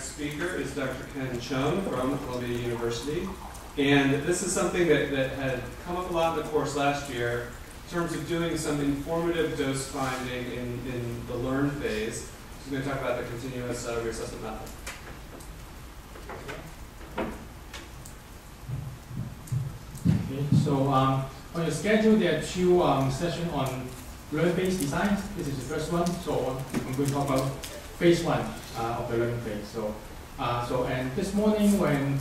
next speaker is Dr. Ken Jeong from Columbia University. And this is something that had come up a lot in the course last year in terms of doing some informative dose finding in the learn phase. He's going to talk about the continuous reassessment method. Okay, so on your schedule, there are two sessions on learn phase design. This is the first one. So I'm going to talk about phase one of the learning phase. And this morning when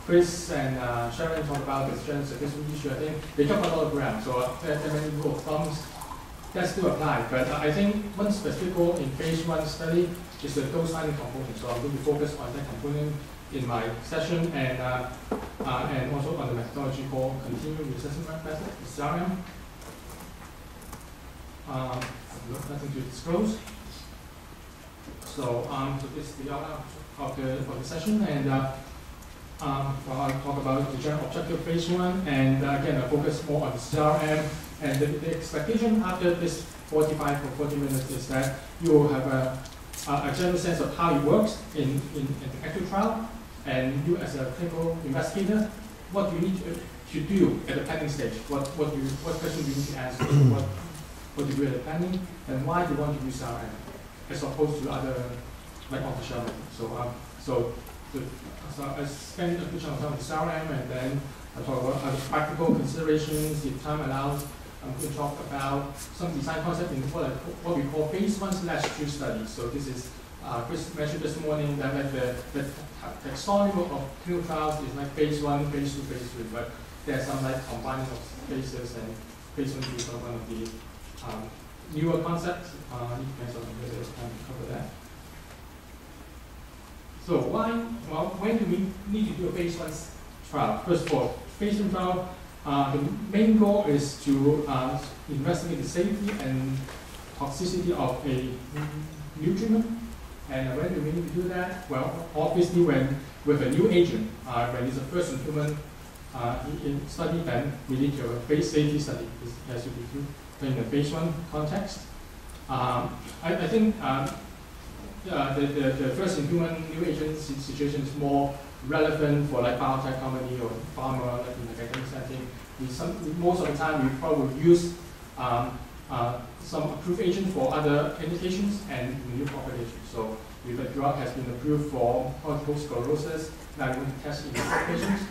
Chris and Sharon talked about the general statistical issue, I think they covered a lot of ground. So there are many rule of thumbs that still apply. But I think one specific goal in phase one study is the dose finding component. So I'm going to focus on that component in my session and also on the methodology called continuous reassessment method, CTMC. Nothing to disclose. So this is the outline of the session, and I'll talk about the general objective phase one, and again I'll focus more on the CRM. And the expectation after this 45 or 40 minutes is that you will have a general sense of how it works in the actual trial, and you as a clinical investigator, what you need to do at the planning stage, what questions you need to answer, what you do at the planning, and why you want to use CRM as opposed to other like off-the-shelf. So I spend a good chunk of time with CRM, and then I talk about other practical considerations. If time allows, I'm going to talk about some design concept in what we call phase 1/2 studies. So this is Chris mentioned this morning that like the taxonomy of clinical trials is like phase 1, phase 2, phase 3, but there's some like combining of phases, and phase 1 is one of the newer concepts. It depends on whether it's time to cover that. So when do we need to do a phase 1 trial? First of all, phase 1 trial, the main goal is to investigate the safety and toxicity of a new treatment. And when do we need to do that? Well, obviously when with a new agent, when it's a first in human study, then we need to have a phase safety study. This has to be in the phase 1 context. I think the first in human new agent situation is more relevant for like biotech company or pharma, like in the academic setting. Most of the time we probably use some approved agents for other indications and new populations. So if a drug has been approved for multiple sclerosis, now you want to test in patients,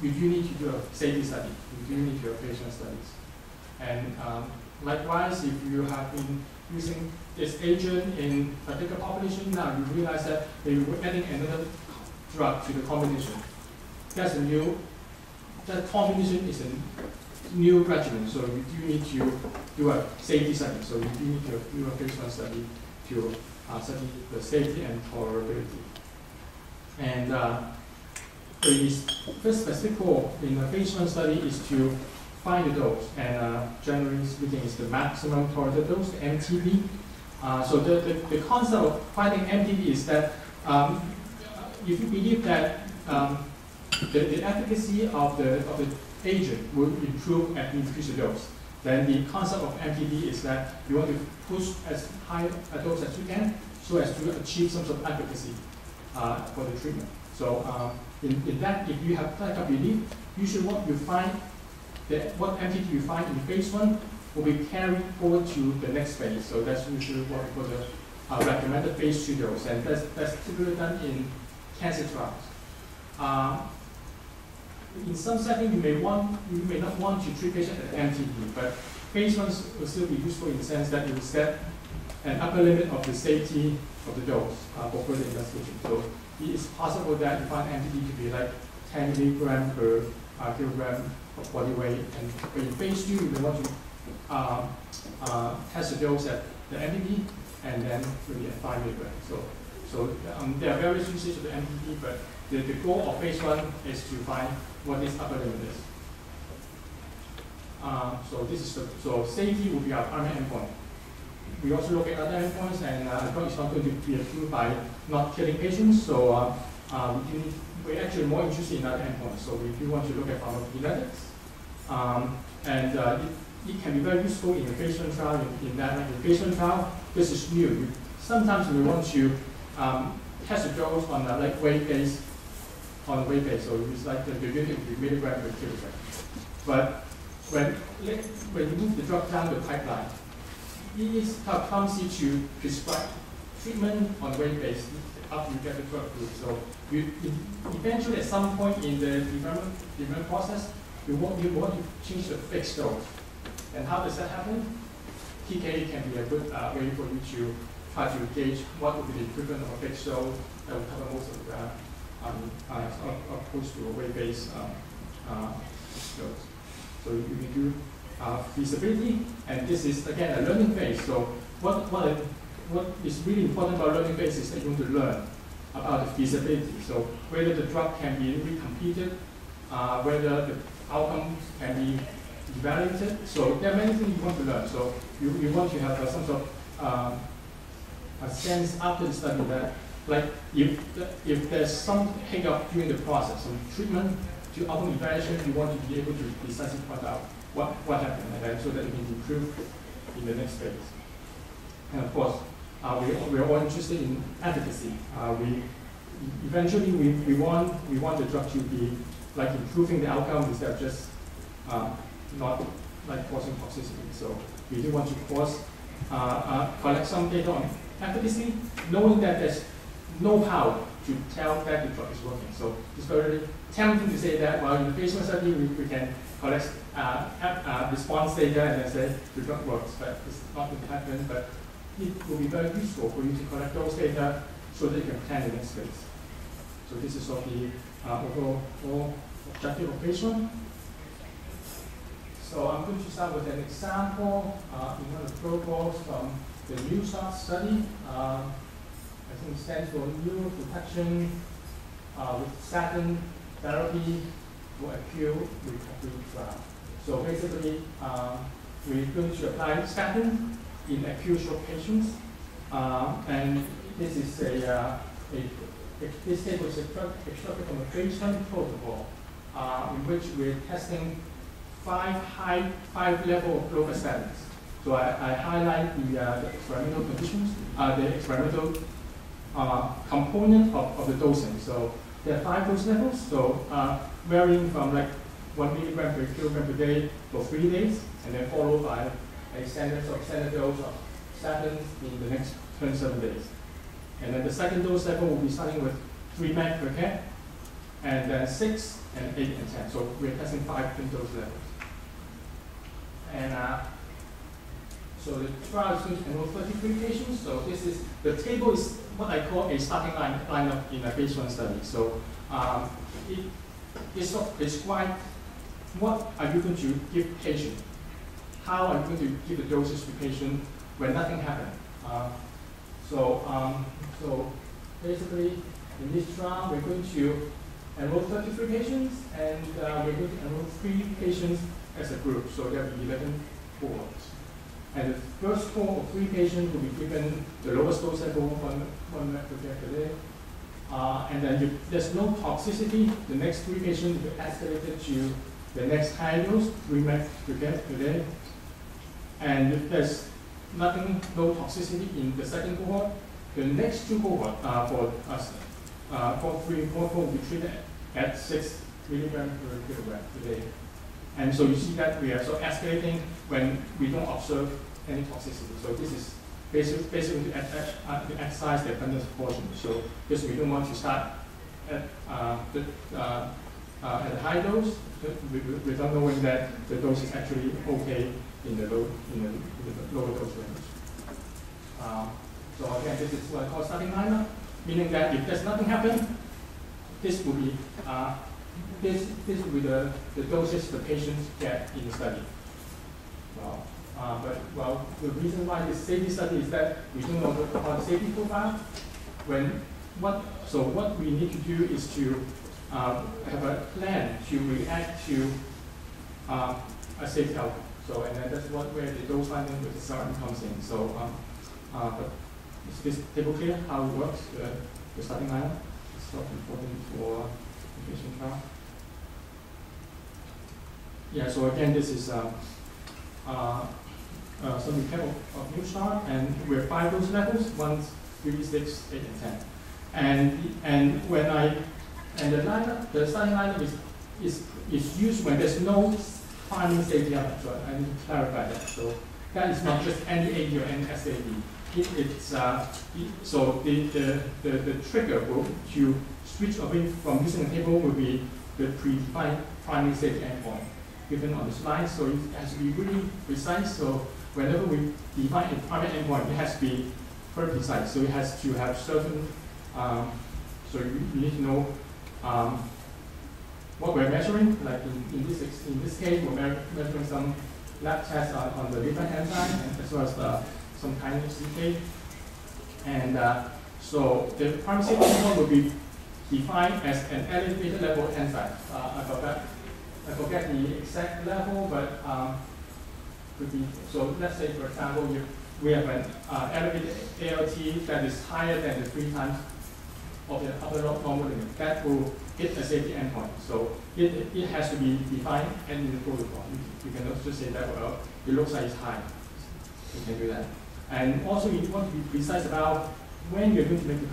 you do need to do a safety study. You do need to do phase 1 studies. And likewise, if you have been using this agent in a particular population, now you realize that they were adding another drug to the combination. That combination is a new regimen, so you do need to do a safety study. So you do need to do a phase 1 study to study the safety and tolerability. And the first specific goal in a phase 1 study is to find the dose, and generally speaking, it's the maximum tolerated dose, the MTD. So the concept of finding MTD is that if you believe that the efficacy of the agent will improve and increase the dose, then the concept of MTD is that you want to push as high a dose as you can so as to achieve some sort of efficacy for the treatment. So in that, if you have that belief, usually what you find, what MTD you find in phase 1 will be carried forward to the next phase. So that's usually what we call the recommended phase 2 dose, and that's typically done in cancer trials. In some setting, you may not want to treat patients at MTD, but phase 1 will still be useful in the sense that it will set an upper limit of the safety of the dose for further investigation. So it is possible that you find MTD to be like 10 milligram per kilogram of body weight, and in phase 2, you want to test the dose at the MTD, and then maybe at 5 milligrams. So there are various usages of the MTD, but the goal of phase 1 is to find what this upper limit is. So safety will be our primary endpoint. We also look at other endpoints, and the drug is not going to be approved by not killing patients. So we're actually more interested in other endpoints. So we do want to look at pharmacokinetics, and it can be very useful in a phase 1 trial. In that, like in phase 1 trial, this is new. Sometimes we want to test the dose on a weight base, so it's like the unit will be milligram per kilogram. But when you move the drug down the pipeline, it is clumsy to prescribe treatment on weight base after you get the drug approved. So eventually at some point in the development process, you want to change the fixed dose. And how does that happen? TK can be a good way for you to try to gauge what would be the equivalent of a fixed dose that will cover most of the opposed to a weight-based dose. So you can do feasibility, and this is again a learning phase. So what is really important about learning phase is that you want to learn about the feasibility. So whether the drug can be recompleted, whether the outcomes can be evaluated. So there are many things you want to learn. So you want to have some sort of a sense after the study that, like, if there's some hiccup during the process, from treatment to outcome evaluation, you want to be able to precisely point out what happened, and so that you can improve in the next phase. And of course, we are all interested in efficacy. Eventually we want the drug to be like improving the outcome instead of just not like causing toxicity. So we do want to collect some data on efficacy, knowing that there's no power to tell that the drug is working. So it's very tempting to say that, well, in the phase 1 study we can collect response data and then say the drug works, but it's not going to happen. But it will be very useful for you to collect those data so that you can plan the next phase. So this is sort of the overall objective of phase 1. So I'm going to start with an example in one of the protocols from the NINDS study. I think it stands for neuroprotection with statin therapy for acute recovery trial. So basically, we're going to apply statin in acute stroke patients, and this is this table is extracted from a phase 1 protocol in which we're testing 5 level of flow statins. So I highlight the experimental conditions, the experimental component of the dosing. So there are 5 dose levels, so varying from like 1 milligram per kilogram per day for 3 days, and then followed by a standard dose of statins in the next 27 days. And then the second dose level will be starting with 3 mg per kg, and then 6, and 8, and 10. So we're testing 5 different dose levels. And so the trial is going to enroll 33 patients. So this is, the table is what I call a starting lineup in a phase 1 study. So it sort of describes what are you going to give patient, how are you going to give the doses to patient when nothing happened. So basically, in this trial, we're going to enroll 33 patients, and we're going to enroll 3 patients as a group. So there will be 11 cohorts. And the first cohort of 3 patients will be given the lowest dose level, 1 mg per kg per day. And then if there's no toxicity, the next 3 patients will be escalated to the next higher dose, 3 mg per kg per day. And if there's nothing, no toxicity in the second cohort, the next 2 cohorts for us, cohort 3 and cohort 4 will be treated at 6 milligrams per kilogram per day. And so you see that we are so escalating when we don't observe any toxicity. So this is basically the exercise the abundance portion. So because we don't want to start at a high dose without knowing that the dose is actually okay in the lower dose range. So again, this is what I call starting lineup, meaning that if there's nothing happen, this will be this will be the doses the patients get in the study. Well, the reason why this safety study is that we don't know about the safety profile. What we need to do is to have a plan to react to a safety outcome. So, and then that's where the dose finding with the SRM comes in. So, but is this table clear how it works, the starting lineup? It's not important for the patient trial. Yeah, so again, this is some recap of new start, and we're 5 dose levels, 1, 3, 6, 8, and 10. And when the lineup, the starting lineup is used when there's no primary safety element. So I need to clarify that. So that is not just any AD or any SAD. So the trigger will to switch away from using a table will be the predefined primary safety endpoint given on the slide. So it has to be really precise. So whenever we define a primary endpoint, it has to be very precise. So it has to have certain, so you need to know what we're measuring. Like in this case, we're measuring some lab tests on the left hand side, and as well as some kind of CK. And so the primary safety endpoint will be defined as an elevated level enzyme. I forget the exact level, but could be, so let's say, for example, if we have an elevated ALT that is higher than the 3 times of the upper normal limit, that will hit a safety endpoint. So it has to be defined and in the protocol. You can also say that, well, it looks like it's high. You can do that. And also, you want to be precise about when you're going to make the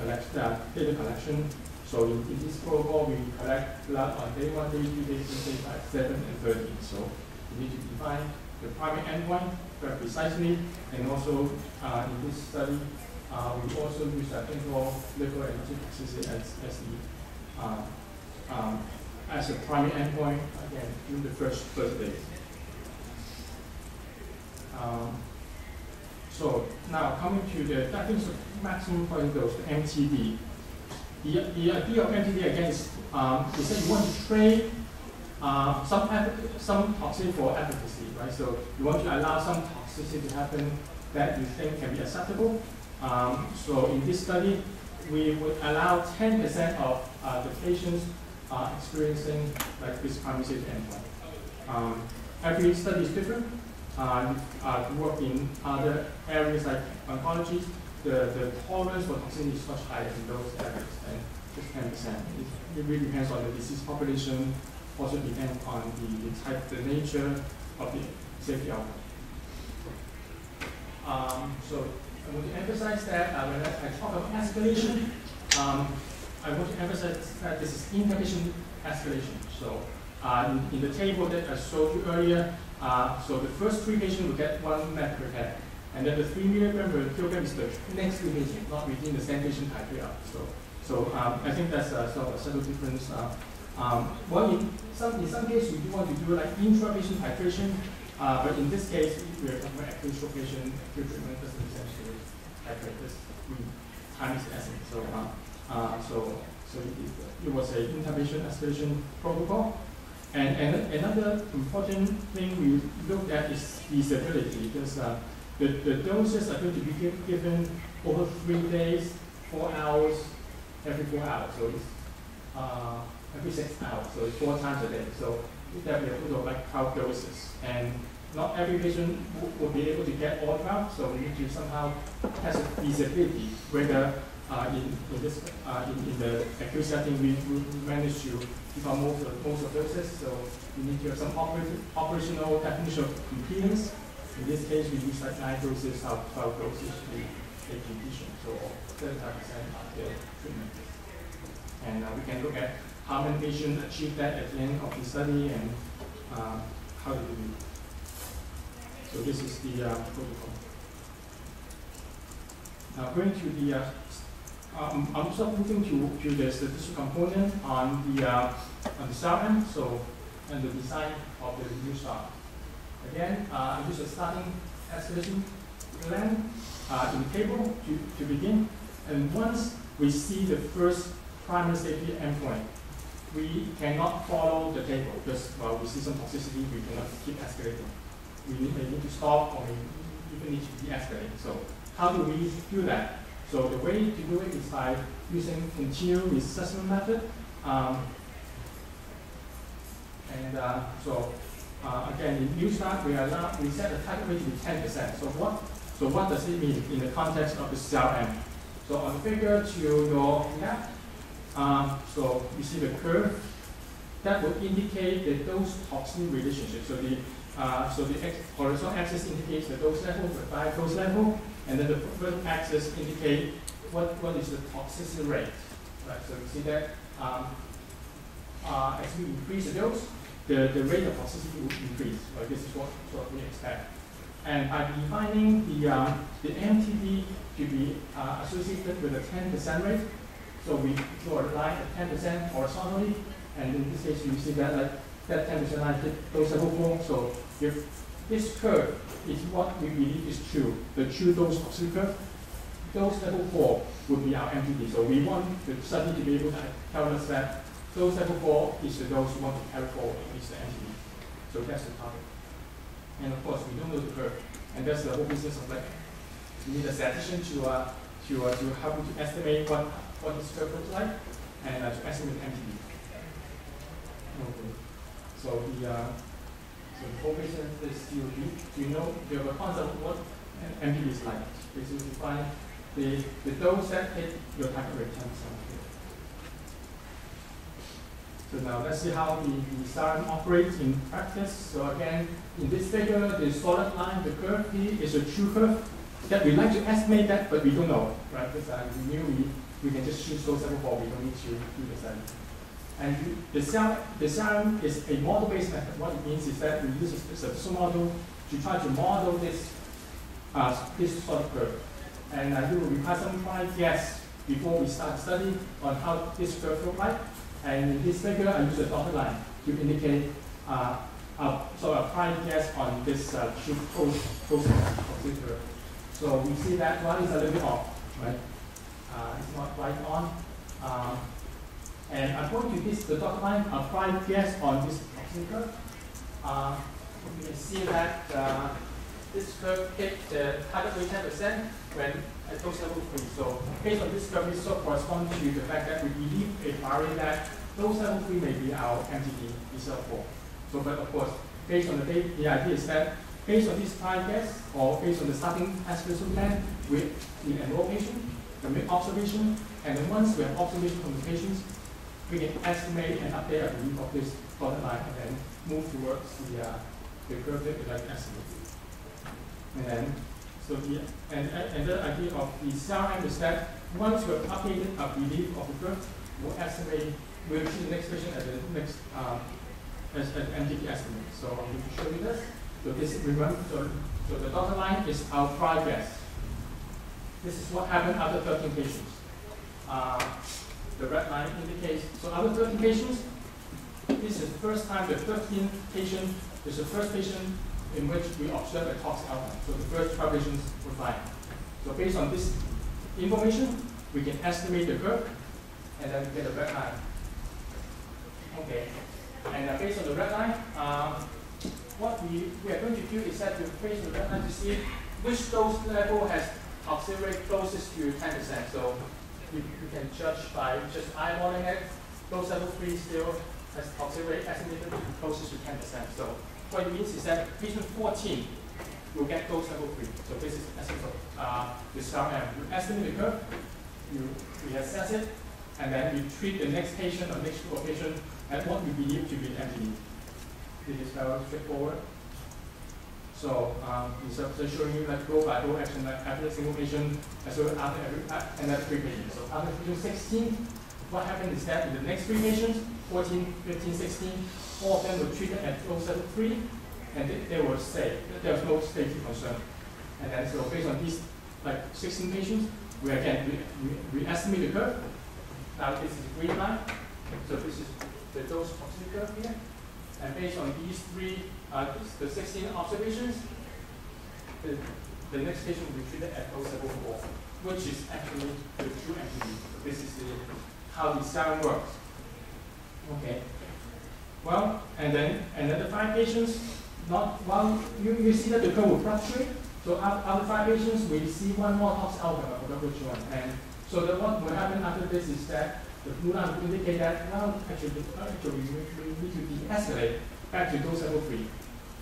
data collection. So in this protocol, we collect blood on day 1, day 2, day 3, day 5, 7, and 13. So you need to define the primary endpoint very precisely. And also, in this study, we also use a thing called liver and tissue toxicity as a primary endpoint, again, during the first 30 days. So now coming to the definition of maximum tolerated dose, the MTD. The idea of MTD again is that you want to trade some toxicity for efficacy, right? So you want to allow some toxicity to happen that you think can be acceptable. So in this study, we would allow 10% of the patients experiencing like this primary safety endpoint. Every study is different. Work in other areas like oncology, the tolerance for toxicity is much higher in those areas than just 10%. It really depends on the disease population, also depends on the type, the nature of the safety outcome. So I want to emphasize that when I talk about escalation, I want to emphasize that this is interpatient escalation. So in the table that I showed you earlier, so the first 3 patients will get 1 mg per head, and then the 3 milligram per kilogram is the next 3 patients, not within the same patient titrate up. So I think that's sort of a subtle difference. Well, in some cases, we do want to do like intra-patient titration, but in this case, we're talking about acute stroke patient, acute treatment doesn't make sense to titrate this. Time is the essence. So it was an interpatient escalation protocol. And another important thing we looked at is feasibility, because the doses are going to be given over 3 days, 4 hours, every 4 hours. So it's every 6 hours, so it's 4 times a day. So that will be a total of like 12 doses. And not every patient will be able to get all 12, so we need to somehow test the feasibility, whether in the acute setting we manage to give out most of doses. So we need to have some operational definition of completeness. In this case, we use like 9 doses out of 12 doses to get completion, so 75% of the treatment. And we can look at how many patients achieve that at the end of the study and how to do it. So this is the protocol. Now going to the I'm sort of moving to the statistical component on the CRM, so and the design of the new start. Again, I use a starting escalation plan in the table to begin, and once we see the first primary safety endpoint, we cannot follow the table because we see some toxicity, we cannot keep escalating. We need to stop, or we even need to de-escalate. So how do we do that? So the way to do it is by using continuous reassessment method. Again, in new start, we set the target rate to be 10%. So what does it mean in the context of the CRM? So on the figure to your left, so you see the curve that will indicate the dose toxin relationship. So the horizontal axis indicates the dose level, the dose level, and then the vertical axis indicates what is the toxicity rate? Right, so you see that as we increase the dose, the rate of toxicity will increase. Right? This is what we expect. And by defining the MTD to be associated with a 10% rate, so we draw a line at 10% horizontally, and in this case you see that that 10% line hit dose level 4. So if this curve is what we believe is true, the true dose toxicity curve, dose level 4 would be our MTD. So we want the study to be able to tell us that dose level 4 is the dose we want to carry forward, is the MTD. So that's the target. And of course, we don't know the curve, and that's the whole business of like, you need a statistician to help you to estimate what this curve looks like, and to estimate the MTD. Okay. So the whole business is do you know the concept of what MTD is like? Basically, you find the dose that hit your target rate 10%. So now let's see how the SARM operates in practice. So again, in this figure, the solid line, the curve here is a true curve that we like to estimate that, but we don't know, right? Because we knew we can just choose dose level 4, we don't need to do the study. And the SARM is a model-based method. What it means is that we use a statistical model to try to model this solid curve. And we will require some prior guess before we start studying on how this curve looks like. And in this figure, I use a dotted line to indicate sort of a prior guess on this true process of this curve. So we see that one is a little bit off, right? It's not quite on. And according to the dotted line, a prior guess on this toxicity curve, we can see that this curve hit the target rate 10% when at dose level 3. So based on this curve, this sort of corresponds to the fact that we believe a priori that dose level 3 may be our MTD instead of 4. So, but of course, based on the idea is that based on this prior guess or based on the starting escalation plan, we enroll patients, we make observation, and then once we have observation from the patients, we can estimate and update our belief of this dotted line and then move towards the curve that we like to estimate. And then, so the idea of the CRM is that once we have updated our belief of the curve, we'll estimate, we'll choose the next patient at the next as an MTD estimate. So I'm going to show you this. So this remember, so the dotted line is our prior guess. This is what happened after 13 patients. The red line indicates, so after 13 patients, this is the first time the 13th patient is the first patient in which we observe a toxic outcome. So the first 12 patients were fine. So based on this information, we can estimate the curve, and then we get a red line. Okay, and based on the red line, what we are going to do is that we based on the red line to see which dose level has toxicity rate closest to 10%. So you can judge by just eyeballing it. Dose level 3 still has toxicity rate estimated to be closest to 10%. So what it means is that patient 14 will get dose level 3. So this is the essence of the SRM. You estimate the curve, we assess it, and then we treat the next patient or next group of patients at what we believe to be MTD. This is very straightforward. So it's just showing you like row by row action like after a single patient as well as after another 3 patients. So after patient 16, what happened is that in the next 3 patients, 14, 15, 16, all of them were treated at dose level 3, and they were safe. There was no safety concern. And then so based on these like 16 patients, we estimate the curve. Now this is the green line. So this is the dose toxicity curve here. And based on these 3, the 16 observations, the next patient will be treated at dose level 4, which is actually the true MTD. So this is how the SARM works. Okay. Well, and then the 5 patients, you see that the curve will fluctuate. So after 5 patients, we see one more toxic outcome, I forgot which one. And so what will happen after this is that the blue line will indicate that, well, actually we need to de-escalate back to dose level 3.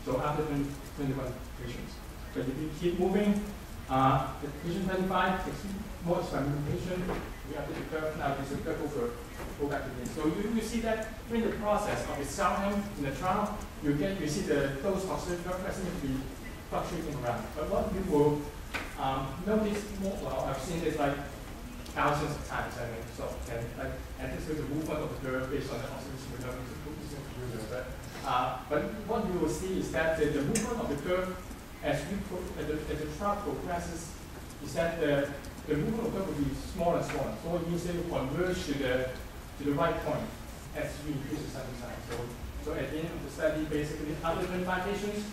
So after 21 patients. But if you keep moving, the patient 25, more experimentation, we update the curve. Now this is the curve over. Go back to this. So you see that during the process of the SRM in the trial, you see the dose toxicity curve estimate to be fluctuating around. But what you will notice more, well, I've seen this like thousands of times, I mean, so can like anticipate the movement of the curve based on the observation without using a computer. But what you will see is that the movement of the curve as the trough progresses is that the movement of the curve will be smaller and smaller. So it means that you converge to the right point as you increase the sample size. So at the end of the study, basically after 25 patients,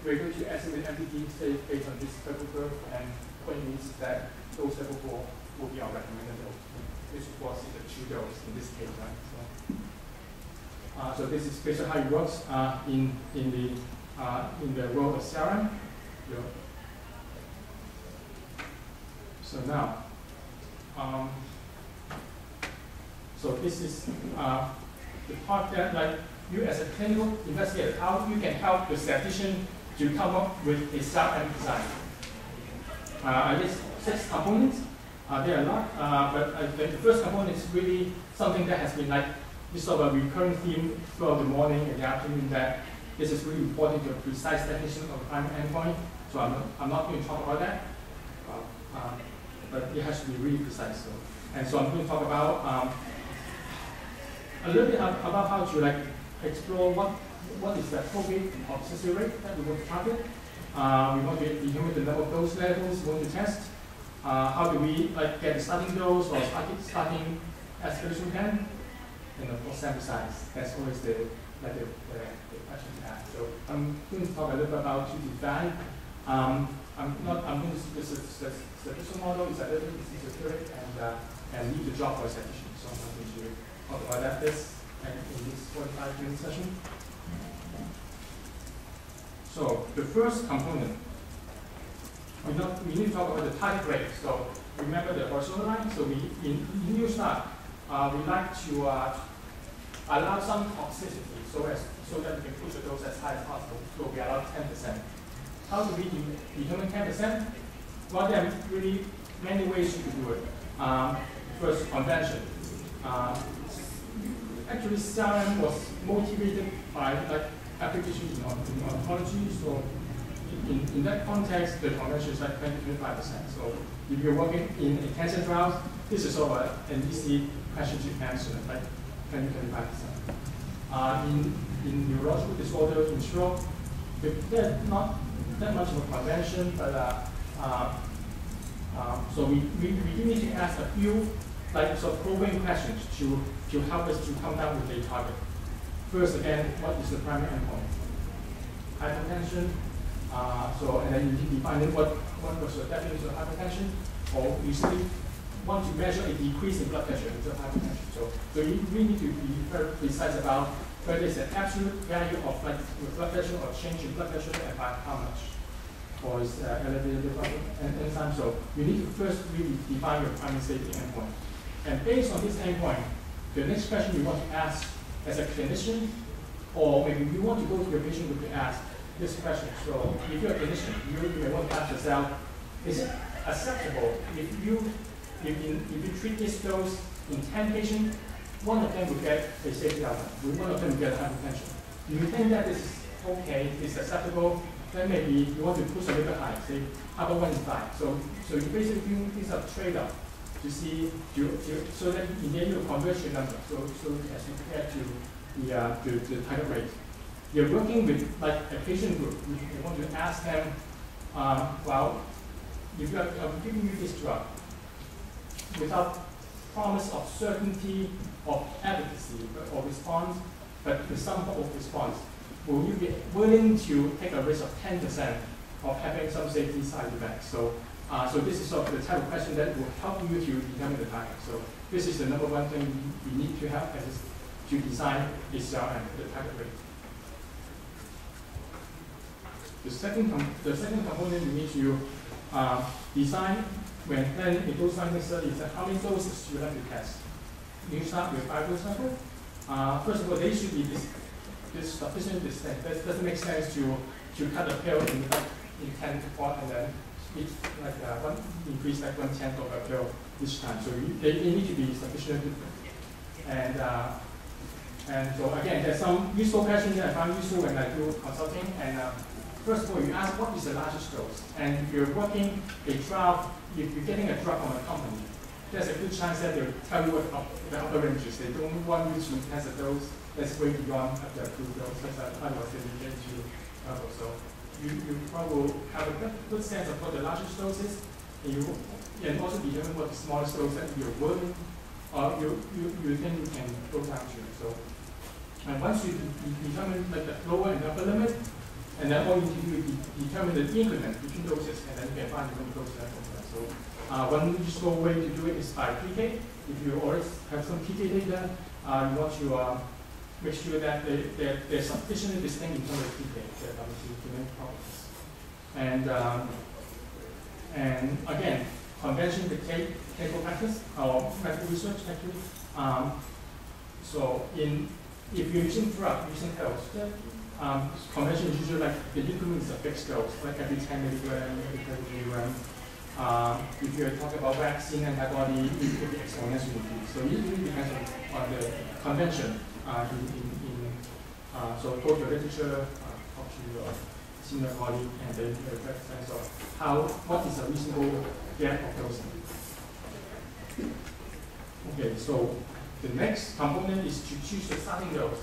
we're going to estimate MPT state based on this purple curve, and what it means is that those level 4 will be our recommended dose. This was the 2 dose in this case, right? So this is basically how it works in the world of CRM. So now, so this is the part that, like, you as a clinical investigator, how you can help the statistician to come up with a CRM design. I guess 6 components. There are a lot, but I think the first component is really something that has been like this sort of a recurring theme throughout the morning and the afternoon, that this is really important to a precise definition of the primary endpoint. So I'm not going to talk about that, but it has to be really precise. So. And so I'm going to talk about a little bit about how to like explore what is the probability of success rate that we want to target. We want to determine the number of dose levels we want to test. How do we like get the starting dose or starting as close as we can? And of course, sample size. That's always the question to ask. So I'm going to talk a little bit about to design. I'm going to this is the statistical model is a little bit esoteric and leave the job for a statistician. So I'm not going to talk about that in this 45-minute session. So the first component, we need to talk about the target rate. So remember the horizontal line. So in new start, we like to allow some toxicity so that we can push the dose as high as possible. So we allow 10%. How do we determine 10%? Well, there are really many ways you can do it. First, convention. Actually, CRM was motivated by like applications in oncology. So in that context, the convention is like 20-25%. So if you're working in a cancer trial, this is sort of an easy question to answer, like 20-25%. In neurological disorders, in stroke, there's not that much of a convention, but so we do need to ask a few like sort of probing questions to help us to come down with a target. First, again, what is the primary endpoint? Hypertension. And then you need to define what was the definition of hypertension, or you simply want to measure a decrease in blood pressure instead of hypertension. So you really need to be very precise about whether it's an absolute value of like blood pressure or change in blood pressure and by how much, or is elevated enzyme. So you need to first really define your primary safety endpoint. And based on this endpoint, the next question you want to ask as a clinician, or maybe you want to go to your patient group to ask this question. So if you're a clinician, you may want to ask yourself, is it acceptable if you treat this dose in 10 patients, one of them will get a safety outcome, one of them will get hypertension. Do you think that this is okay, is acceptable? Then maybe you want to push a little bit high, say how about 1 in 5. So you basically do these are trade-off to see so that in the end you convert your number. So as you compare to the target rate. You're working with like a patient group. You want to ask them, well, if I'm giving you this drug without promise of certainty of efficacy or response, but with some hope of response, will you be willing to take a risk of 10% of having some safety side effects? So this is sort of the type of question that will help you to determine the target. So this is the number one thing you need to have to design a CRM, the target rate. The second component you need to design when planning a dose finding study is how many doses you have to test. You start with 5 dose level. First of all, they should be this sufficient distance. That doesn't make sense to cut a pill in 10 to 4 and then it's like increase like 1/10 of a pill each time. So they need to be sufficiently different. And so again, there's some useful questions that I found useful when I do consulting. And first of all, you ask what is the largest dose, and if you're working a trial if you're getting a drug from a company, there's a good chance that they'll tell you what the upper range is. They don't want you to test a dose that's way beyond the approved dose, such that otherwise they will get you trouble. So you probably will have a good sense of what the largest dose is, and also determine what the smallest dose that you're willing or you think you can go down to. So, and once you determine like the lower and upper limit, and then all you need to do is determine the increment between doses, and then you can find the dose level. So, one useful way to do it is by PK. If you already have some PK data, you want to make sure that they're sufficiently distinct in terms of PK to make progress. And again, convention dictate clinical practice or medical research actually. So if you're using drug, using pills, convention is usually like the increment is a fixed dose, like every 10 milligram, every 30 milligram. If you're talking about vaccine antibody, it could be exponential increase. So it really depends on the convention. So go to the literature, talk to your senior colleague, and then you get a sense of what is a reasonable gap of dosing. Okay, so the next component is to choose the starting dose.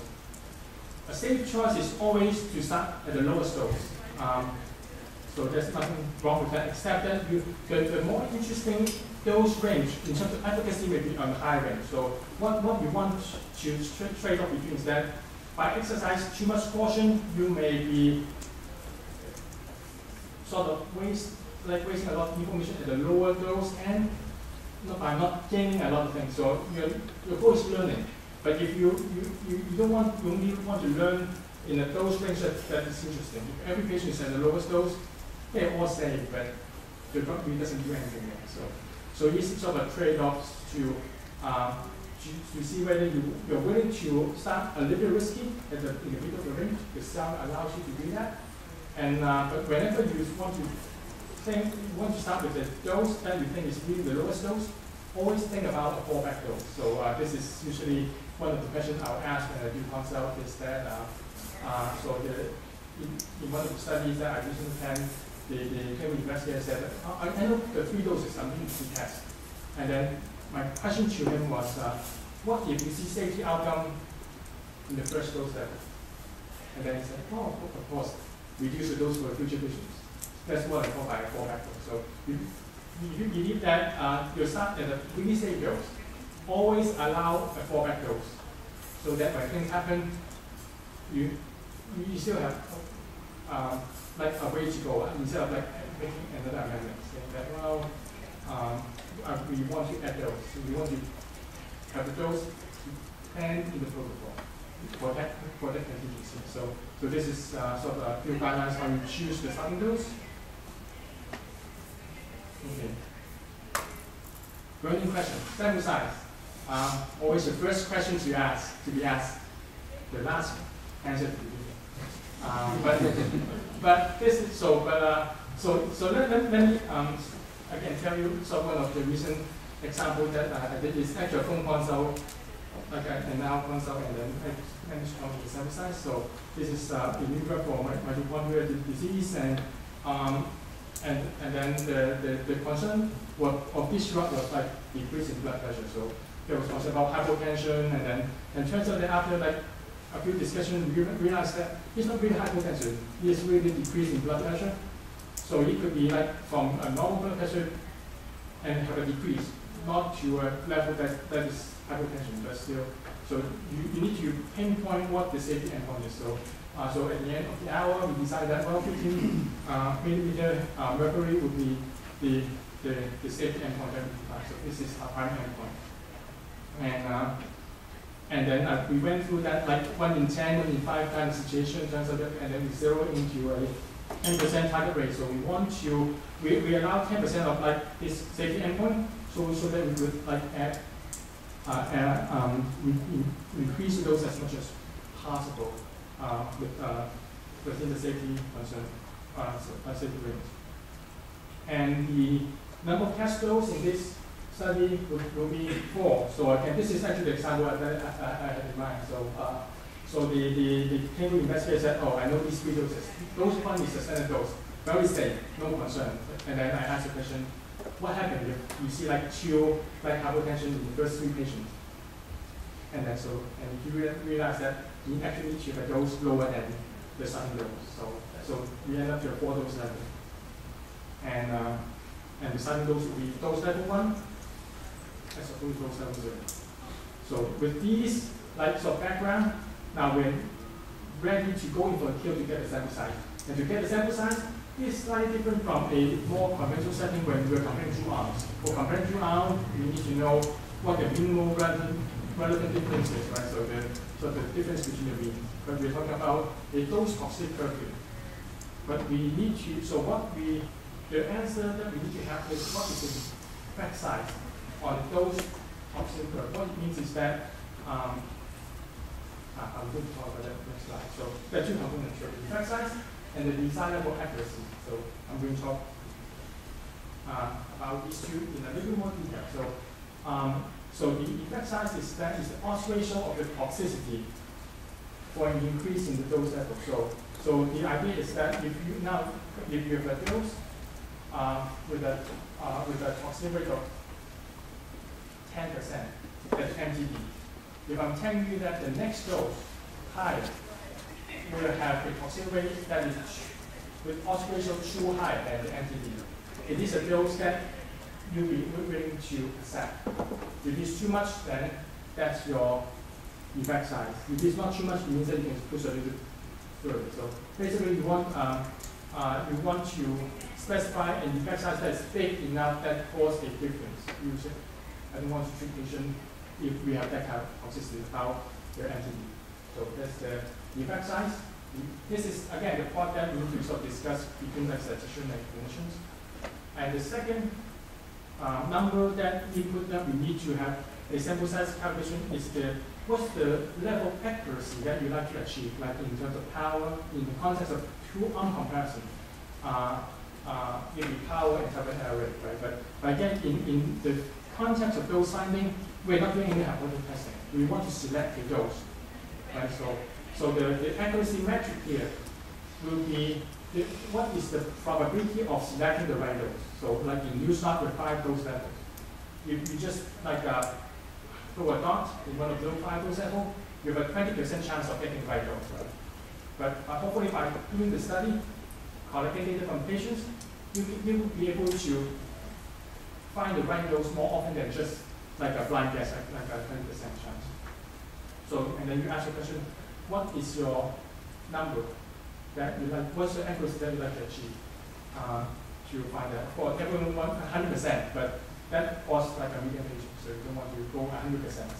A safe choice is always to start at the lowest dose. So there's nothing wrong with that, except that the more interesting dose range in terms of efficacy may be on the high range. So what you want to trade off between is that by exercise too much caution, you may be sort of wasting a lot of information at the lower dose and by not gaining a lot of things. So your goal is learning. But if you only want to learn in a dose range that is interesting. If every patient is at the lowest dose, they're all safe, but the drug really doesn't do anything there. So it's sort of a trade-off to see whether you're willing to start a little risky in the middle of the range. The cell allows you to do that. And but whenever you want to start with the dose that you think is really the lowest dose, always think about a fallback dose. So this is usually one of the questions I'll ask when I do consult is that in one of the studies that I recently had, the clinical investigator said that I know the 3 doses I'm going to test. And then my question to him was, what if you see safety outcome in the first dose level? And then he said, oh, of course, reduce the dose for future patients. That's what I call by a fallback dose. So you believe that you start at a really safe dose. Always allow a fallback dose. So that when things happen, you still have like a way to go instead of like making another amendment saying that we want to add dose. So we want to have the dose planned in the protocol for that contingency. So this is sort of a few guidelines how you choose the starting dose. Okay. Burning question. Sample size. Always the first question to be asked. The last answer to be given. But this is so. Let me I can tell you one of the recent examples that I did is actually a phone consult, like an hour consult, and then I managed to come to the sample size. So this is a new drug for mitochondrial disease, and then the concern of this drug was like decrease in blood pressure. So there was concern about hypotension, and turns out that after like a few discussions, we realized that it's not really hypotension, it's really decrease in blood pressure. So it could be like from a normal blood pressure and have a decrease, not to a level that is hypotension, but still. So you need to pinpoint what the safety endpoint is. So at the end of the hour, we decided that 15 millimeter mercury would be the safety endpoint that we define. So this is our primary endpoint. And then we went through that like 1 in 10, 1 in 5 kind of situation, turns out that, and then we zero into a 10% target rate. So we allow 10% of like this safety endpoint, so that we would like increase those as much as possible within the safety concern, safety range. And the number of test dose in this study will be 4. So again, this is actually the example I had in mind. So the clinical investigator said, oh, I know these 3 doses. Dose 1 is the standard dose, very safe, no concern. And then I asked the question, what happens if you see like chill, like hypotension in the first 3 patients? And then and you realize that you actually need to have a dose lower than the starting dose. So we end up to a 4 dose level. And the starting dose will be dose level 1 as opposed to dose level 0. So with these like sort of background, now we're ready to go in for a kill to get the sample size. And to get the sample size is slightly different from a more conventional setting when we're comparing 2 arms. For comparing 2 arms, we need to know what the minimal relevant difference is, right? So the difference between the mean. But we're talking about a dose toxic curve here. But we need to, the answer that we need to have is what is the effect size on dose toxic curve. What it means is that, I'm going to talk about that next slide. So there are 2 components here, the effect size and the desirable accuracy. So I'm going to talk about these 2 in a little more detail. So the effect size is the odds ratio of the toxicity for an increase in the dose level. So the idea is that if you have a dose with a toxicity rate of 10%, that's MTD. If I'm telling you that the next dose higher will have a toxicity rate that is with odds ratio too high than the MTD, it is a dose that you'll be willing to accept. If it's too much, then that's your effect size. If it's not too much, it means that you can push a little further. So basically, you want to specify an effect size that is big enough that causes a difference. I don't want to treat patients if we have that kind of toxicity about their MTD. So that's the effect size. This is again the part that we need to sort of discuss between like statisticians and clinicians. And the second number that input that we need to have a sample size calculation is what's the level of accuracy that you like to achieve, like in terms of power, in the context of 2-arm comparison, maybe power and cover error rate, right? But again, in the context of dose finding, we're not doing any hypothesis testing. We want to select a dose, right? So the accuracy metric here will be what is the probability of selecting the right dose. So like in new start with 5 dose levels. If you just like throw a dot in one of those 5 dose levels, you have a 20% chance of getting the right dose, right? But hopefully by doing the study, collecting data from patients, you will be able to find the right dose more often than just like a blind guess, like a 20% chance. So, and then you ask the question, what is your number that you like, what's the accuracy that you like to achieve to find that? For everyone want 100%, but that costs like a million patients, so you don't want to go 100%.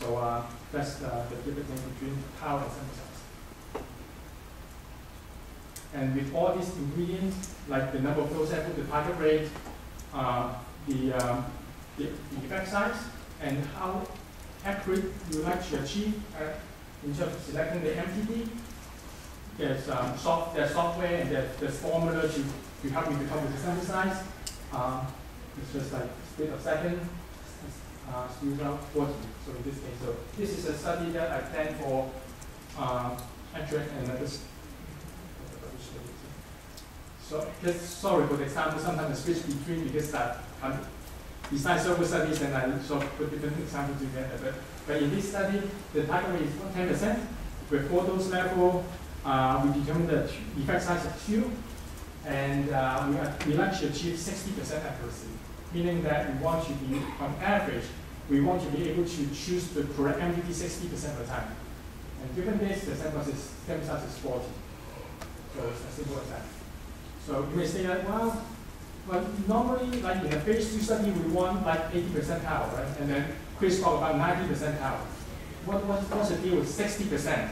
So that's the difference between power and sample size. And with all these ingredients, like the number of dose samples, the target rate, the effect size, and how accurate you like to achieve in terms of selecting the MTD, there's software and there's formula to help you to come with the sample size. It's just like split of second, split out 40. So in this case, so this is a study that I planned for actually another. So just sorry for the example. Sometimes I switch between because besides several studies and I sort of put different examples together. But in this study, the target rate is 10%. With 4 dose level, we determined the effect size of 2, and we like to achieve 60% accuracy, meaning that we want to be, on average, we want to be able to choose the correct MTD 60% of the time. And given this, the sample size is 40. So it's as simple as that. So you may say that, well, normally, like in a phase 2 study, we want like 80% power, right? And then Chris talked about 90% power. What's the deal with 60%?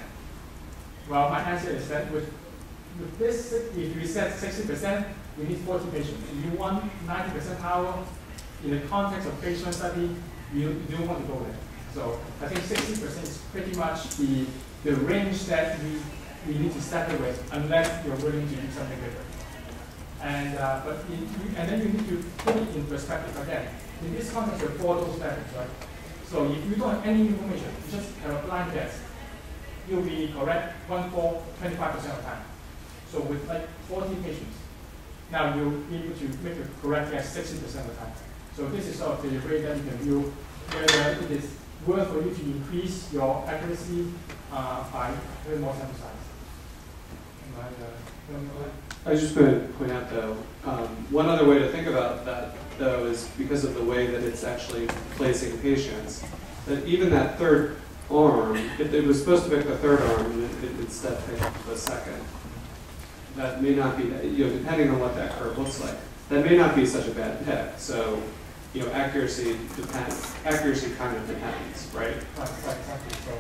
Well, my answer is that with this, if we set 60%, we need 40 patients. If you want 90% power, in the context of phase 1 study, you don't want to go there. So I think 60% is pretty much the range that we need to settle with, unless you're willing to do something different. And and then you need to put it in perspective again. In this context, you have 4 dose levels, right? So if you don't have any information, you just have a blind guess, you'll be correct 25% of the time. So with like 40 patients, now you'll be able to make it correctly at 60% of the time. So this is sort of the way that you can view whether it is worth for you to increase your accuracy by having more sample size. I was just going to point out, though, one other way to think about that, though, is because of the way that it's actually placing patients, that even that third arm, if it was supposed to pick the third arm and it instead picked the second, that may not be, depending on what that curve looks like, that may not be such a bad pick. So, accuracy kind of depends, right? Exactly. So,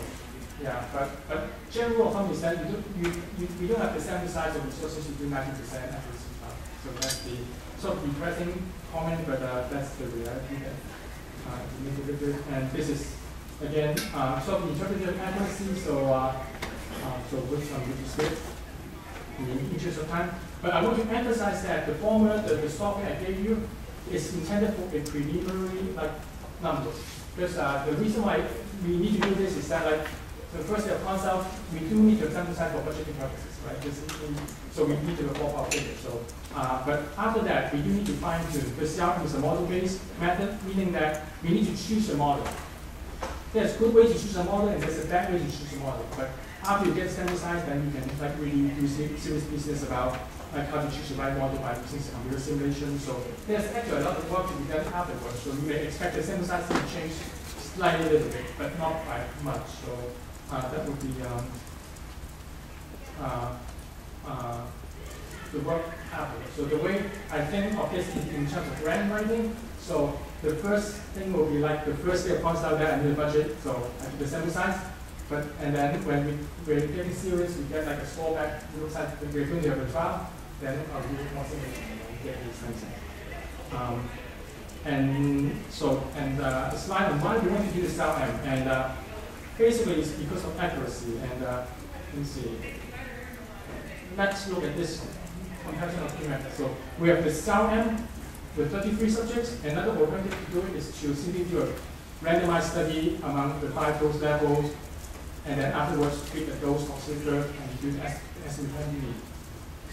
yeah, but general thumb is that you don't have the sample size of resources to do 90% accuracy. So that's the sort of depressing comment, but that's the reality that you need to do. And this is again sort of interpretive accuracy. So with good in the interest of time. But I want to emphasize that the formula, the software I gave you, is intended for a preliminary number. Because the reason why we need to do this is that the first day of consult, we do need to sample size for budgeting purposes, right? So we need to report our figure. So, but after that, we do need to fine tune. Because CRM is a model-based method, meaning that we need to choose a model. There's a good way to choose a model, and there's a bad way to choose a model. But after you get sample size, then you can really do serious business about how to choose the right model by using some computer simulation. So there's actually a lot of work to be done afterwards. So you may expect the sample size to change slightly a little bit, but not by much. So that would be the work afterwards. So the way I think of this in terms of grant writing, so the first thing will be like the first day of consult that I need a budget, so I do the sample size. And then when we're getting serious, we get like a fallback. It looks like we're going to have a trial, then I'll do more simulation and get the expenses. And slide on why we want to do the cell M. And basically it's because of accuracy. And let's see. Let's look at this comparison of two methods. So we have the cell M with 33 subjects. Another alternative to do it is to simply do a randomized study among the 5 dose levels, and then afterwards treat the dose consider and do the estimate you need.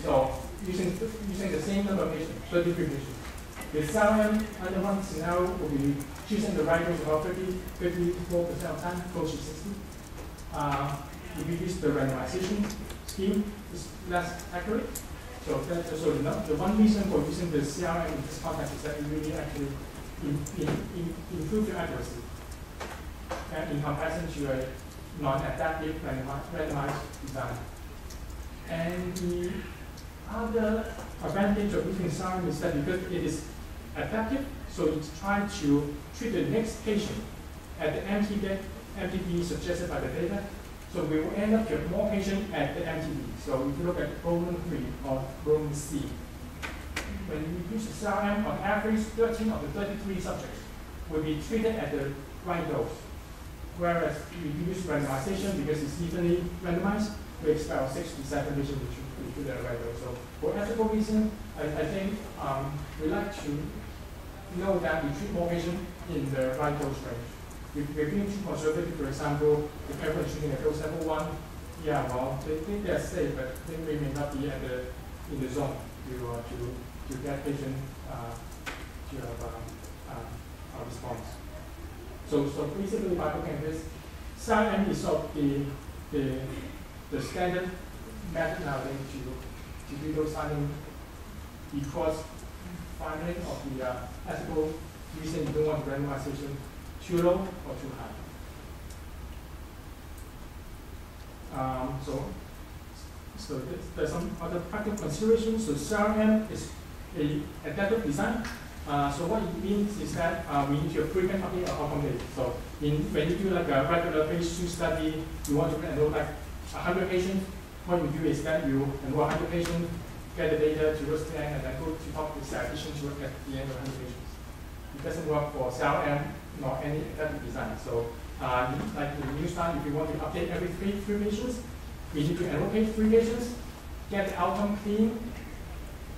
So using the same number of patients, 33 patients. The CRM under one scenario will be choosing the right dose about 54% of time, close to 60. If you use the randomization scheme, it's less accurate. So that's also enough. The one reason for using the CRM in this context is that it really actually improve your accuracy in comparison to a non-adaptive randomized design. And the other advantage of using CRM is that because it is adaptive, so it's trying to treat the next patient at the MTD suggested by the data. So we will end up with more patients at the MTD. So if you look at Roman 3 or Roman C, when you use the CRM, on average, 13 of the 33 subjects will be treated at the right dose. Whereas we use randomization because it's evenly randomized, we expect 6 to 7 patients to treat at the right dose. So for ethical reason, I think we like to know that we treat more patients in the right dose range. If we're being too conservative, for example, if everyone's treating at dose level 1, yeah, well, they think they're safe, but they may not be in the zone to get patients to have a response. So basically, by looking at this, CRM is sort of the standard method nowadays to do those finding because finding of the ethical reason you don't want randomization too low or too high. So there's some other practical considerations. So CRM is an adaptive design. So what it means is that we need to prevent update of outcome data. So when you do like a regular phase 2 study, you want to enroll like 100 patients. What you do is that you enroll 100 patients, get the data to your scan, and then go to talk with statisticians at the end of 100 patients. It doesn't work for CRM nor any adaptive design. So like in the new start, if you want to update every three patients, we need to enroll 3 patients, get the outcome clean,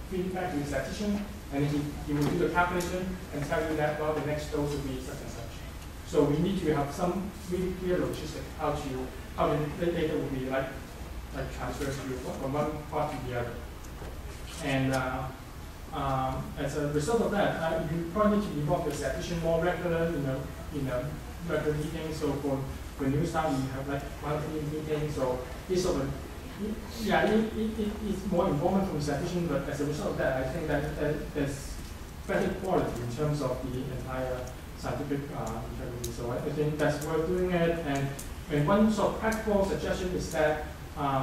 feed it back to the statistician, and he will do the calculation and tell you that, well, the next dose will be such and such. So we need to have some really clear logistics how the data will be like transferred from one part to the other. And as a result of that, you probably need to involve the statistician more regular in a regular meeting. So for new staff, you have like monthly meetings. So it's sort of, yeah, it's more informal from the statistician, but as a result of that, I think that there's better quality in terms of the entire scientific integrity. So I think that's worth doing it. And one sort of practical suggestion is that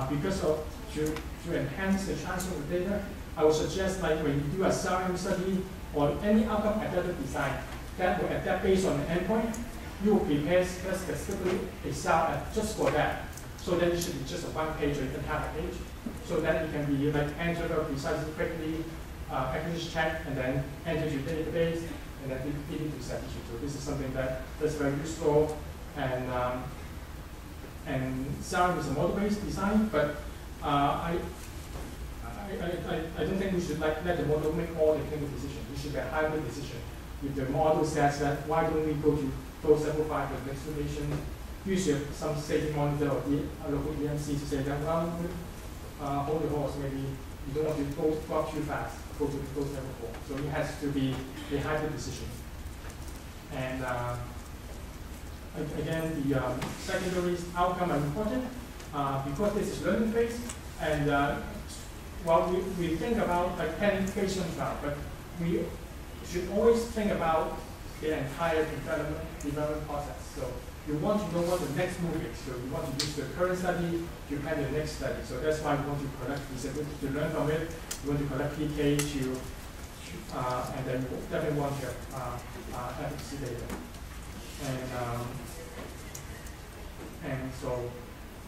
because of to enhance the transfer of data, I would suggest like when you do a CRM study or any outcome adaptive design that will adapt based on the endpoint, you will prepare specifically a cell just for that. So that it should be just a one page or even half a page. So that it can be like entered precisely quickly, accuracy check, and then enter to database, and then feed it to statistician. So this is something that's very useful. And CRM is a model-based design, but I don't think we should let the model make all the clinical decisions. We should be a hybrid decision. If the model says that, why don't we go to dose level 5 with next patient? Usually some safety monitor or the local EMC to say that, well, hold the horse, maybe you don't want to go up too fast, go to dose level 4. So it has to be a hybrid decision. And again, the secondary outcome are important because this is learning phase. And well, we think about like 10 patients now, but we should always think about the entire development process. So you want to know what the next move is. So you want to use the current study to plan the next study. So that's why we want to collect disability to learn from it. You want to collect PK and then you definitely want to have efficacy data. And so,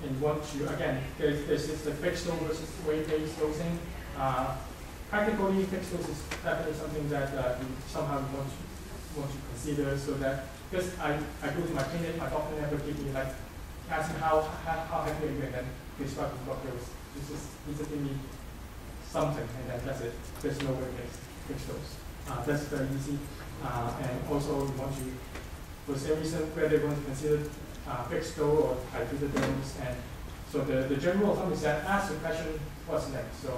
and you want to, again, there's this the fixed dose versus weight-based dosing. Practically, fixed dose is definitely something that you somehow want to consider, so that, because I go to my clinic, my doctor never give me like, ask me how happy are you, and then prescribe me what dose. This is, needs to give me something, and then that's it. There's no weight-based fixed dose. That's very easy. And also, you want to, for some reason, whether you want to consider fixed dose or titrated dose. And so the general rule of thumb is that ask the question, what's next? So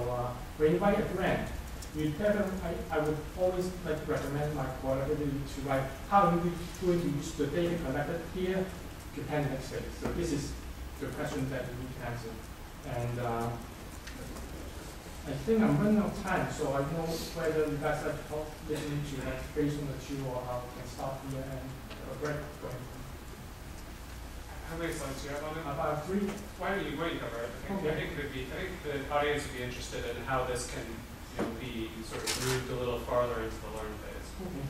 when you write a grant, you definitely, I would always like to recommend my collaborator to write how are we going to use the data collected here to plan the next phase. So this is the question that you need to answer. And I think I'm running out of time, so I don't know whether you guys have listening to like based on the two, or how we can stop here and have a break going. How many slides do you have on it? About 3. Why don't you cover it? I think the audience would be interested in how this can be sort of moved a little farther into the learn phase. Okay.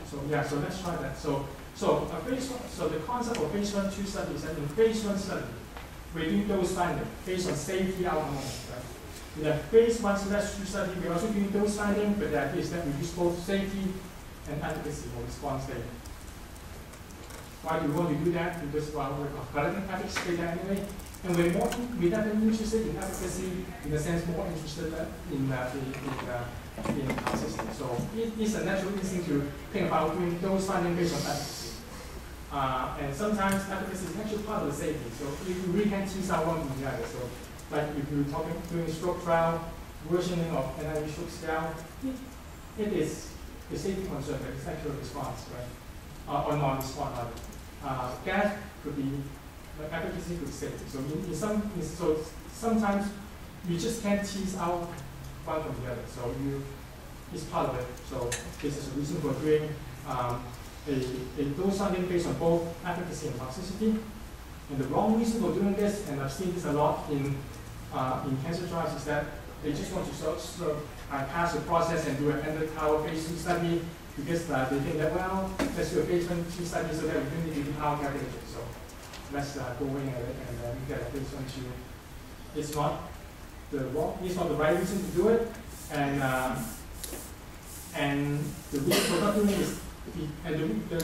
So yeah, so let's try that. So the concept of phase 1/2 study is that in phase 1 study, we do dose finding based on safety outcomes, right? In the phase 1/2 study, we also do dose finding, but the idea is that we use both safety and efficacy or response data. Why do we want to do that? Because we're collecting efficacy data anyway, and we're definitely interested in efficacy in the sense more interested in toxicity. So it's a natural instinct to think about doing dose finding based on efficacy. And sometimes efficacy is actually part of the safety. So you really can tease out one from the other. So like if you're doing stroke trial, versioning of NIH stroke scale, it is a safety concern, but it's actually a response, right? Or non-response rather. Gas could be efficacy could be safety. So sometimes you just can't tease out one from the other. So it's part of it. So this is a reason for doing a dose finding based on both efficacy and toxicity. And the wrong reason for doing this, and I've seen this a lot in cancer trials, is that they just want to sort of pass the process and do an end-of-tower phase 2 study because they think that, well, let's do a phase 1/2 study so that we don't need to do power calculation. So let's go in at it and get a phase 1/2. It's not the right reason to do it, and the reason for not doing it is,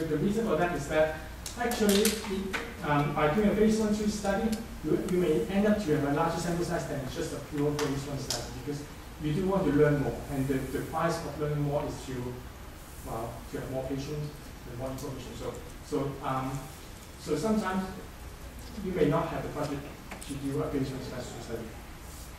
the reason for that is that actually by doing a phase 1/2 study, you may end up to have a larger sample size than just a pure phase 1 study because you do want to learn more, and the price of learning more is to have more patients and more information. So sometimes you may not have the budget to do a phase 1/2 study.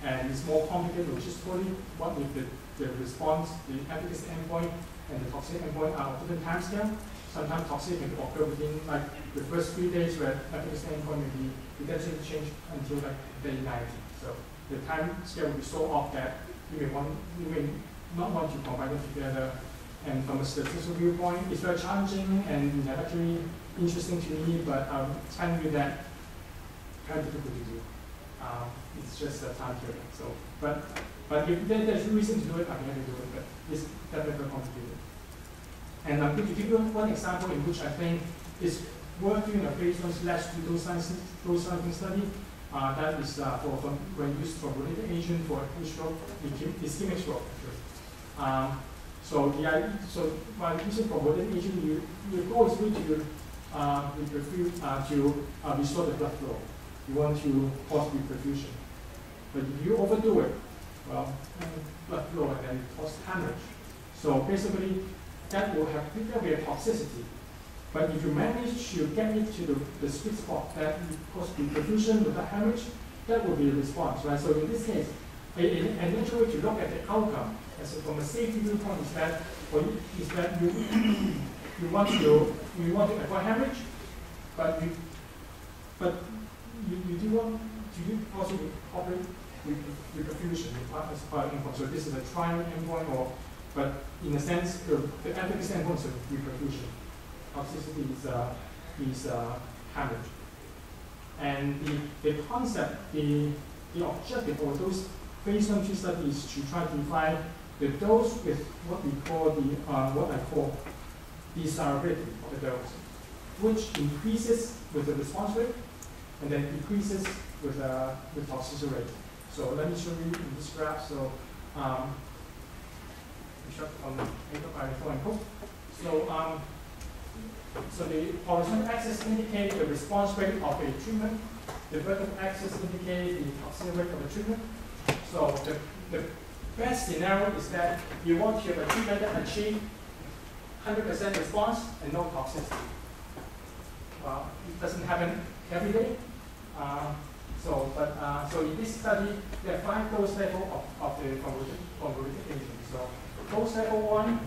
and it's more complicated logistically. What if the response, the efficacy endpoint, and the toxic endpoint are of different time scale? Sometimes toxic can occur within like the first 3 days, where efficacy endpoint may be potentially changed until like day 90. So the time scale will be so off that you may not want to combine them together. And from a statistical viewpoint, it's very challenging and intellectually interesting to me, but trying to do that kind of difficult to do. It's just a time period. So, but if there's a reason to do it, I can do it. But it's definitely very complicated. And I'm going to give you one example in which I think is worth doing a phase 1/2 dose finding study. That is when used for thrombolytic agent for acute stroke, ischemic stroke. So by using thrombolytic agent, your goal is really to restore the blood flow. You want to cause reperfusion. But if you overdo it, well, blood flow and then cause hemorrhage. So basically, that will be a toxicity. But if you manage to get it to the sweet spot that cause reperfusion without hemorrhage, that will be a response, right? So in this case, a natural way to look at the outcome from a safety viewpoint is that you want to avoid hemorrhage, but you do want to also incorporate reperfusion as part of endpoint. So this is a trial endpoint, but in a sense, the efficacy endpoint is reperfusion. Toxicity is hemorrhage. And the concept, the objective of those phase 1/2 studies is to try to find the dose with what we call what I call desirability of the dose, which increases with the response rate and then decreases with toxicity rate. So let me show you in this graph. So shot from paper by Cheung and Cook. So the horizontal axis indicates the response rate of a treatment. The vertical axis indicates the toxicity rate of the treatment. So the best scenario is that you want to have a treatment that achieves 100% response and no toxicity. It doesn't happen every day. So in this study, there are 5 dose levels of the thrombolytic agent. So dose level 1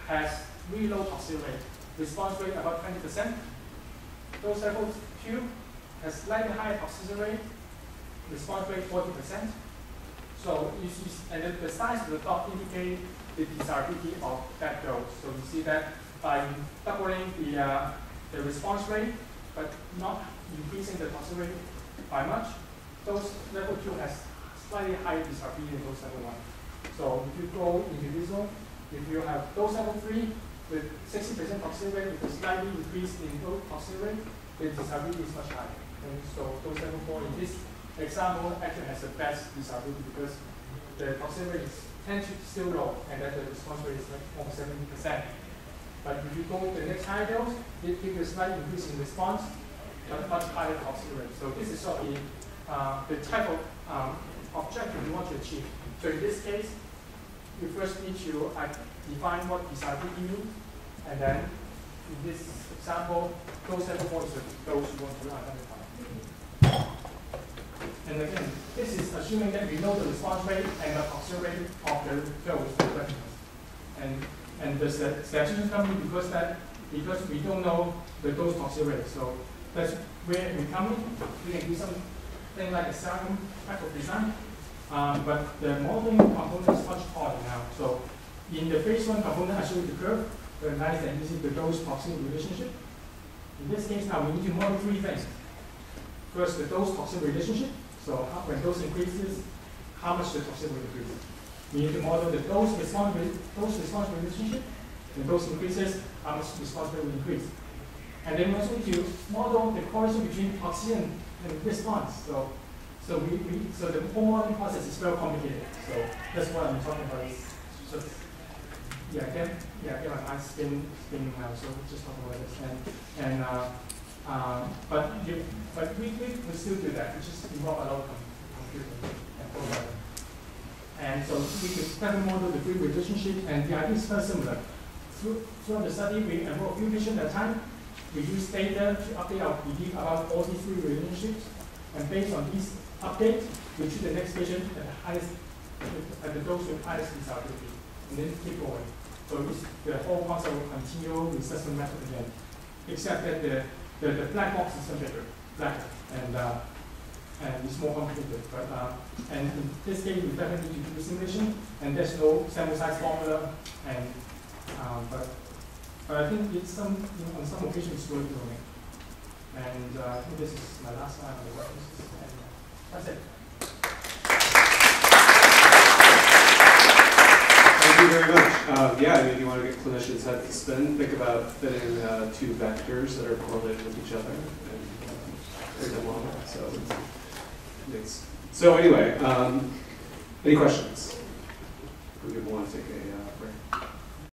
has really low toxicity rate. Response rate about 20%. Dose level 2 has slightly higher toxicity rate. Response rate 40%. So you see, and the size of the dot indicates the desirability of that dose. So you see that by doubling the response rate, but not increasing the toxicity rate by much, dose level 2 has slightly higher desirability than dose level 1. So if you go individual, if you have dose level 3 with 60% toxicity rate with a slightly increase in toxicity rate, the desirability is much higher. And so dose level 4 in this example actually has the best desirability because the toxicity rate tends to still low, and then the response rate is like almost 70%. But if you go to the next higher dose, it gives you a slight increase in response, but much higher toxicity rate. So this is sort of the type of objective you want to achieve. So in this case, you first need to define what desirability means, and then in this example, dose level 4 is the dose you want to identify. And again, this is assuming that we know the response rate and the toxicity rate of the dose for the and the statistician come in because we don't know the dose toxicity rate. So that's where we come in. We can do something like a serum type of design, but the modeling component is much harder now. So in the phase 1 component, I showed you the curve, very nice and easy, the dose toxicity relationship. In this case now, we need to model 3 things. First, the dose toxicity relationship. So when dose increases, how much the toxicity will increase. We need to model the dose response relationship. When dose increases, how much response rate will increase. And then we also need to model the correlation between toxicity and response. So the whole modeling process is very complicated. So that's what I'm talking about. Get my mind spinning now. So we'll just talk about this. But we still do that. We just involve a lot of computing and programming. And so we could better model the 3 relationship, and the idea is very similar. Throughout the study, we enroll a few patients at a time. We use data to update our belief about all these 3 relationships. And based on this update, we treat the next patient at the highest, at the dose with highest desirability, and then keep going. So the whole concept will continue with assessment method again, except that the black box is bigger, blacker, and it's more complicated. But and in this case, we definitely need to do simulation, and there's no sample size formula. And but I think it's on some occasions it's worth doing. And I think this is my last slide on the references, and that's it. Thank you very much. Yeah, I mean, if you want to get clinicians' heads to spin, think about fitting two vectors that are correlated with each other and them along. So anyway, any questions? We want to take a break.